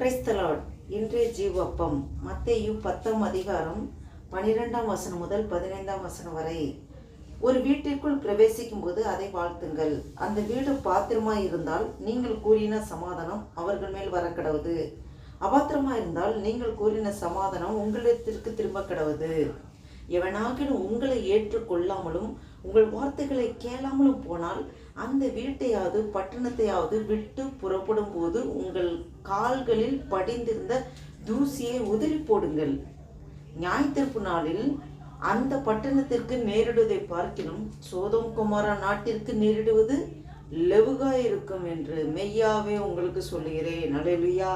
Praise the Lord. இன்றைய ஜீவப்பம் மத்தேயு 10 அதிகாரம் 12 வசனம் முதல் 15 வசனம் வரை. ஒரு வீட்டிற்குள் பிரவேசிக்கும் போது அதை வாழ்த்துங்கள். அந்த வீடு பாத்திரமாய் இருந்தால் நீங்கள் கூறின சமாதானம் அவர்கள் மேல் வர கடவுது. அபாத்திரமாய் இருந்தால் நீங்கள் கூறின சமாதானம் உங்களிடத்திற்கு திரும்ப கடவுது. எவனாகிலும் உங்களை ஏற்றுக்கொள்ளாமலும் உங்கள் வார்த்தைகளை கேளாமலும் போனால் அந்த வீட்டையாவது பட்டணத்தையாவது விட்டு புறப்படும் போது உங்கள் கால்களில் படிந்திருந்த தூசியை உதிரி போடுங்கள். நியாயத்தீர்ப்பு நாளில் அந்த பட்டணத்திற்கு நேரிடுவதை பார்க்கிலும் சோதோம் கொமோரா நாட்டிற்கு நேரிடுவது லெவுகாயிருக்கும் என்று மெய்யாவே உங்களுக்கு சொல்லுகிறேன். அல்லேலூயா.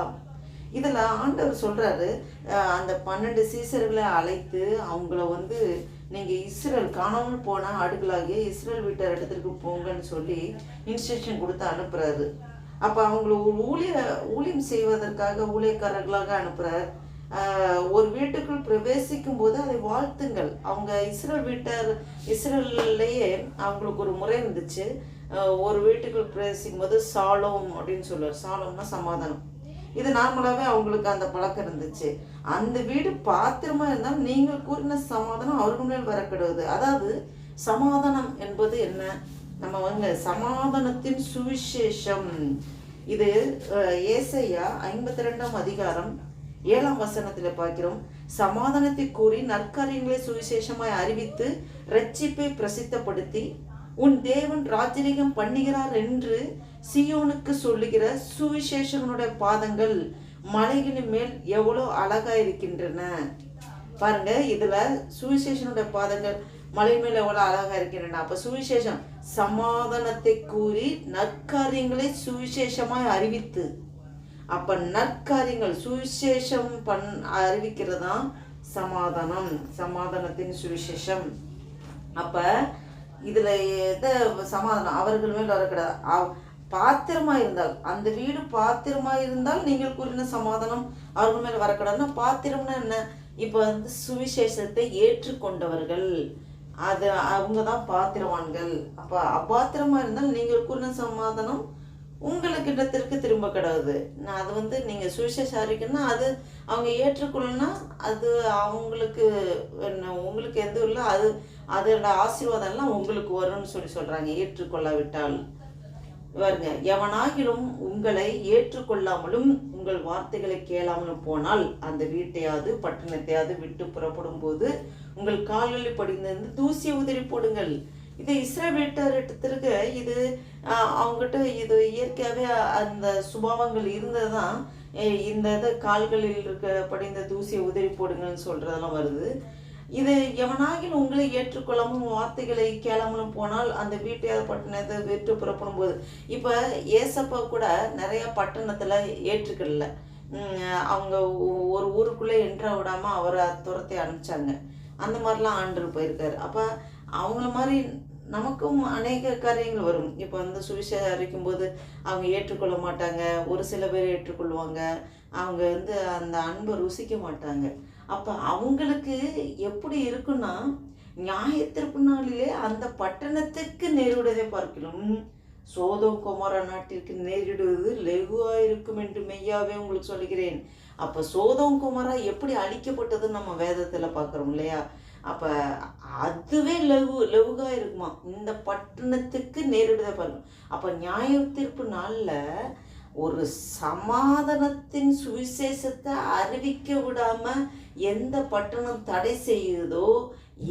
இதில் ஆண்டவர் சொல்கிறாரு, அந்த 12 சீசர்களை அழைத்து அவங்கள நீங்கள் இஸ்ரேல் காணாமல் போன ஆடுகளாகிய இஸ்ரேல் வீட்டார் இடத்திற்கு போங்கன்னு சொல்லி இன்ஸ்ட்ரக்ஷன் கொடுத்து அனுப்புகிறாரு. அப்போ அவங்கள ஊழியம் செய்வதற்காக ஊழியக்காரர்களாக அனுப்புகிறார். ஒரு வீட்டுக்குள் பிரவேசிக்கும் போது அதை வாழ்த்துங்கள். அவங்க இஸ்ரேல்லையே அவங்களுக்கு ஒரு முறை இருந்துச்சு. ஒரு வீட்டுக்குள் பிரவேசிக்கும் போது சாலோம் அப்படின்னு சொல்லுவார். சாலோம்னா சமாதானம். இது நார்மலாகவே அவங்களுக்கு அந்த பழக்கம் இருந்துச்சு. அந்த வீடு பாத்திரமா இருந்தால் நீங்கள் கூறின சமாதானம் அவர்கள் மேல் வரக்கூடாது. அதாவது சமாதானம் என்பது என்ன? நம்ம சமாதானத்தின் சுவிசேஷம். இது ஏசாயா 52 அதிகாரம் 7 வசனத்தில் பார்க்கிறோம். சமாதானத்தை கூறி நற்காரியங்களை சுவிசேஷமாய் அறிவித்து இரட்சிப்பை பிரசித்தப்படுத்தி உன் தேவன் ராஜரீகம் பண்ணுகிறார் என்று சியோனுக்கு சொல்லுகிற சுவிசேஷனுடைய பாதங்கள் மலைகளின் மேல் எவ்வளோ அழகா இருக்கின்றன. பாருங்க, இதுல சுவிசேஷனுடைய பாதங்கள் மலை மேல் எவ்வளோ அழகா இருக்கின்றன. அப்ப சுவிசேஷம் சமாதானத்தை கூறி நற்காரியங்களை சுவிசேஷமாய் அறிவித்து. அப்ப நற்காரியங்கள் சுவிசேஷம் அறிவிக்கிறதா சமாதானம், சமாதானத்தின் சுவிசேஷம். அப்ப இதுல சமாதானம் அவர்கள் மேல் வரக்கூடாது. பாத்திரமா இருந்தால், அந்த வீடு பாத்திரமா இருந்தால் நீங்கள் கூறின சமாதானம் அவர்கள் மேல் வரக்கூடாதுன்னா பாத்திரம்னா என்ன? இப்ப சுவிசேஷத்தை ஏற்றுக்கொண்டவர்கள், அது அவங்க தான் பாத்திரவான்கள். அப்ப அபாத்திரமா இருந்தால் நீங்கள் கூறின சமாதானம் உங்களுக்கு இடத்திற்கு திரும்ப கிடையாது. அது நீங்க சுவிசேஷம் அறிக்கணும்னா அது அவங்க ஏற்றுக்கொள்ளனா அது அவங்களுக்கு உங்களுக்கு எந்த இல்லை, அதோட ஆசீர்வாதம் எல்லாம் உங்களுக்கு வரும்னு சொல்றாங்க. ஏற்றுக்கொள்ளாவிட்டால் பாருங்க, எவனாகிலும் உங்களை ஏற்றுக்கொள்ளாமலும் உங்கள் வார்த்தைகளை கேளாமலும் போனால் அந்த வீட்டையாவது பட்டணத்தையாவது விட்டு புறப்படும் போது உங்கள் கால்களில் படிந்திருந்து தூசியை உதிரி போடுங்கள். இது இஸ்ரேல் வீட்டாரிடத்திற்கு இது அவங்ககிட்ட இது இயற்கையாகவே அந்த சுபாவங்கள் இருந்ததுதான். இந்த கால்களில் படிந்த தூசியை உதிரி போடுங்கன்னு சொல்றதெல்லாம் வருது. இது எவனாகிலும் உங்களை ஏற்றுக்கொள்ளாமலும் வார்த்தைகளை கேளாமலும் போனால் அந்த வீட்டையாவது பட்டணத்தை விட்டு புறப்படும் போது. இப்போ ஏசப்பா கூட நிறைய பட்டணத்துல ஏற்றுக்கல. அவங்க ஒரு ஊருக்குள்ளே என்ட்ரா விடாம அவரை துரத்தை அனுப்பிச்சாங்க. அந்த மாதிரிலாம் ஆண்டவர் போயிருக்காரு. அப்ப அவங்கள மாதிரி நமக்கும் அநேக காரியங்கள் வரும். இப்போ சுவிசேஷம் அறிக்கும் போது அவங்க ஏற்றுக்கொள்ள மாட்டாங்க. ஒரு சில பேர் ஏற்றுக்கொள்வாங்க. அவங்க அந்த அன்பை ருசிக்க மாட்டாங்க. அப்போ அவங்களுக்கு எப்படி இருக்குன்னா, நியாயத்தீர்ப்பு நாளிலே அந்த பட்டணத்துக்கு நேரிடுவதை பார்க்கலாம் சோதோம் கொமோரா நாட்டிற்கு நேரிடுவது லெகுவாயிருக்கும் என்று மெய்யாவே உங்களுக்கு சொல்லுகிறேன். அப்போ சோதோம் கொமோரா எப்படி அழிக்கப்பட்டதுன்னு நம்ம வேதத்தில் பார்க்குறோம் இல்லையா? அப்போ அதுவே லெவுகா இருக்குமா இந்த பட்டணத்துக்கு நேரிடுவதை பார்க்கணும். அப்போ நியாயத்தீர்ப்பு நாளில் ஒரு சமாதானத்தின் சுவிசேஷத்தை அறிவிக்க விடாம எந்த பட்டணம் தடை செய்யுதோ,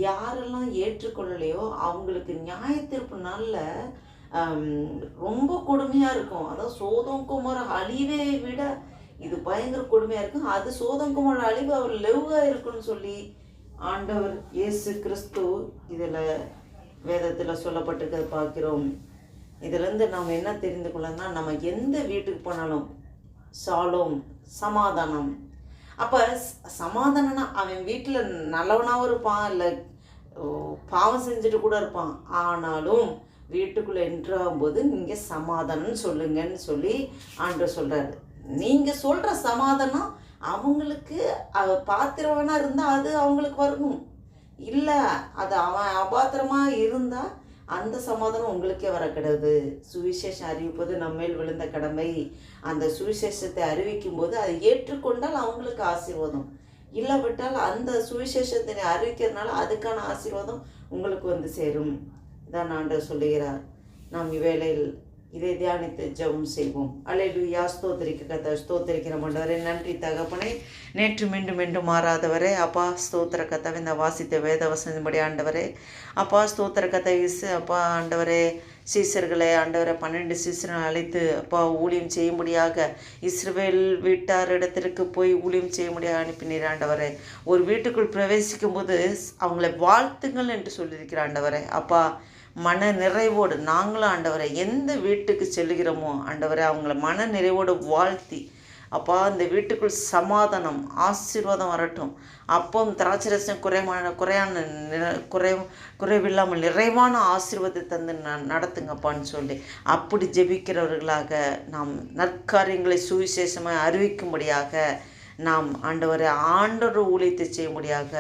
யாரெல்லாம் ஏற்றுக்கொள்ளலையோ அவங்களுக்கு நியாயத்தீர்ப்பு நாள்ல ரொம்ப கொடுமையா இருக்கும். அதாவது சோதோம் கொமோரா அழிவை விட இது பயங்கர கொடுமையா இருக்கும். அது சோதோம் கொமோரா அழிவு அவர் லெவுகா இருக்குன்னு சொல்லி ஆண்டவர் இயேசு கிறிஸ்து இதுல வேதத்துல சொல்லப்பட்டிருக்கிறத பார்க்கிறோம். இதுலேருந்து நாம் என்ன தெரிந்து கொள்ளணும்னா, நம்ம எந்த வீட்டுக்கு போனாலும் சாலோம் சமாதானம். அப்போ சமாதானம்னா அவன் வீட்டில் நல்லவனாகவும் இருப்பான், இல்லை பாவம் செஞ்சுட்டு கூட இருப்பான். ஆனாலும் வீட்டுக்குள்ளே என்ட்ராகும்போது நீங்கள் சமாதானம்னு சொல்லுங்கன்னு சொல்லி ஆண்டவர் சொல்கிறாரு. நீங்கள் சொல்கிற சமாதானம் அவங்களுக்கு பாத்திரவனாக இருந்தால் அது அவங்களுக்கு வரணும். இல்லை அது அவன் அபாத்திரமாக இருந்தால் அந்த சமாதானம் உங்களுக்கே வர கிடையாது. சுவிசேஷம் அறிவிப்பது நம்மேல் விழுந்த கடமை. அந்த சுவிசேஷத்தை அறிவிக்கும் போது அதை ஏற்றுக்கொண்டால் அவங்களுக்கு ஆசீர்வாதம், இல்லாவிட்டால் அந்த சுவிசேஷத்தினை அறிவிக்கிறதுனால அதுக்கான ஆசீர்வாதம் உங்களுக்கு வந்து சேரும். இதான் ஆண்டவர் சொல்லுகிறார். நாம் இவ்வேளையில் இதை தியானித்து ஜெபம் செய்வோம். அல்லேலூயா. ஸ்தோத்திரிக்க கர்த்தர், ஸ்தோத்திரிக்கிற ஆண்டவரே. நன்றி தகப்பனே. நேற்று மீண்டும் மாறாதவரே. அப்பா ஸ்தோத்திர கர்த்தாவே, இந்த வாசித்த வேத வசனத்தின்படி ஆண்டவரே. அப்பா ஸ்தோத்திர கர்த்தாவே. அப்பா ஆண்டவரே, சீசர்களை ஆண்டவரை 12 சீசர்களை அழைத்து அப்பா ஊழியம் செய்யும்படியாக இஸ்ரவேல் வீட்டாரிடத்திற்கு போய் ஊழியம் செய்யும்படியாக அனுப்பினீர் ஆண்டவரே. ஒரு வீட்டுக்குள் பிரவேசிக்கும் போது அவங்களை வாழ்த்துங்கள் என்று சொல்லியிருக்கிற ஆண்டவரே. அப்பா மன நிறைவோடு நாங்களும் ஆண்டவரை எந்த வீட்டுக்கு செல்கிறோமோ ஆண்டவரை அவங்கள மன நிறைவோடு வாழ்த்தி அப்பா இந்த வீட்டுக்குள் சமாதானம் ஆசீர்வாதம் வரட்டும். அப்போ திராட்சரசம் குறைவில்லாமல் நிறைவான ஆசீர்வாதத்தை தந்து நடத்துங்கப்பான்னு சொல்லி அப்படி ஜெபிக்கிறவர்களாக நாம் நற்காரியங்களை சுவிசேஷமாக அறிவிக்கும்படியாக நாம் ஆண்டவர் ஊழியத்தை செய்யும்படியாக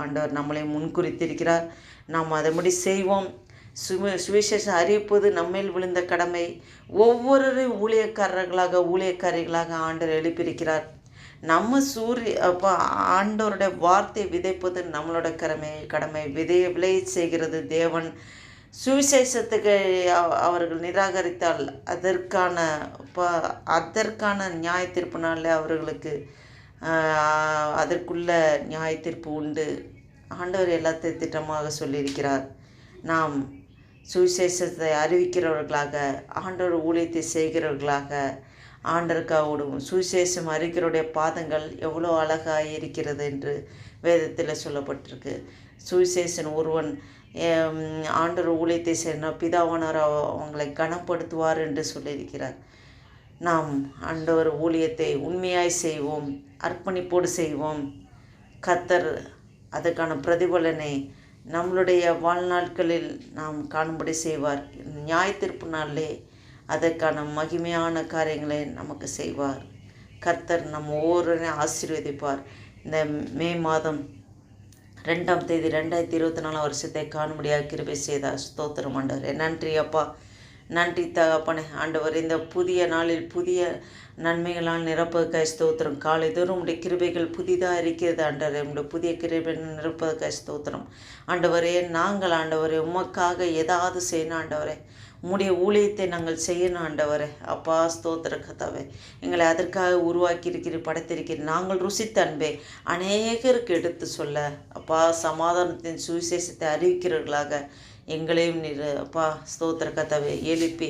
ஆண்டவர் நம்மளை முன்குறித்திருக்கிறார். நாம் அதன்படி செய்வோம். சுவிசேஷம் அறிவிப்பது நம்மேல் விழுந்த கடமை. ஒவ்வொரு ஊழியக்காரிகளாக ஆண்டவர் எழுப்பியிருக்கிறார். நம்ம அப்போ ஆண்டவருடைய வார்த்தை விதைப்பது நம்மளோட கடமை. விளைய செய்கிறது தேவன். சுவிசேஷத்துக்கு அவர்கள் நிராகரித்தால் அதற்கான நியாய தீர்ப்பு நாளில் அவர்களுக்கு அதற்குள்ள நியாய தீர்ப்பு உண்டு. ஆண்டவர் எல்லாத்தையும் திட்டமாக சொல்லியிருக்கிறார். நாம் சுவிசேஷத்தை அறிவிக்கிறவர்களாக ஆண்டவர் ஊழியத்தை செய்கிறவர்களாக ஆண்டவருக்காக ஓடுவோம். சுவிசேஷம் அறிக்கிறவருடைய பாதங்கள் எவ்வளோ அழகாக இருக்கிறது என்று வேதத்தில் சொல்லப்பட்டிருக்கு. சுவிசேஷன் ஒருவன் ஆண்டவர் ஊழியத்தை செய்யணும் பிதாவானவர் அவங்களை கனப்படுத்துவார் என்று சொல்லியிருக்கிறார். நாம் ஆண்டவர் ஊழியத்தை உண்மையாய் செய்வோம், அர்ப்பணிப்போடு செய்வோம். கர்த்தர் அதற்கான பிரதிபலனை நம்மளுடைய வாழ்நாட்களில் நாம் காணும்படி செய்வார். நியாய தீர்ப்பு நாளிலே அதற்கான மகிமையான காரியங்களை நமக்கு செய்வார். கர்த்தர் நம் ஒவ்வொருவரையும் ஆசீர்வதிப்பார். இந்த மே மாதம் 2ஆம் தேதி 2024 வருஷத்தை காணும்படியாக கிருபை செய்தார். ஸ்தோத்திரம் ஆண்டவரே. நன்றி அப்பா, நன்றி தகப்பனே. ஆண்டவர் இந்த புதிய நாளில் புதிய நன்மைகளால் நிரப்பதற்காக ஸ்தோத்திரம். காலை தோறும் உடைய கிருபைகள் புதிதாக இருக்கிறது ஆண்டவரே. உடைய புதிய கிருபை நிரப்பதற்காக ஸ்தோத்திரம் ஆண்டவரே. நாங்கள் ஆண்டவரே உமக்காக ஏதாவது செய்யணும் ஆண்டவரே. உம்முடைய ஊழியத்தை நாங்கள் செய்யணும் ஆண்டவரே. அப்பா ஸ்தோத்திர கர்த்தாவே, எங்களை அதற்காக உருவாக்கி படைத்திருக்கிறீர். நாங்கள் ருசித்த அன்பே அநேகருக்கு எடுத்து சொல்ல அப்பா சமாதானத்தின் சுவிசேஷத்தை அறிவிக்கிறவர்களாக எங்களையும் நீர் அப்பா ஸ்தோத்திர கர்த்தாவே எழுப்பி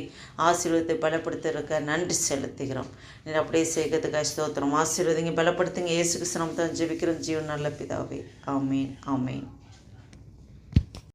ஆசீர்வாதத்தை பலப்படுத்துறதுக்காக நன்றி செலுத்துகிறோம். நீர் அப்படியே செய்கிறதுக்காக ஸ்தோத்திரம். ஆசீர்வாதங்க பலப்படுத்துங்க. இயேசு கிறிஸ்து நாமத்தில் ஜெபிக்கிறோம் ஜீவன் நல்ல பிதாவே. ஆமீன் ஆமீன்.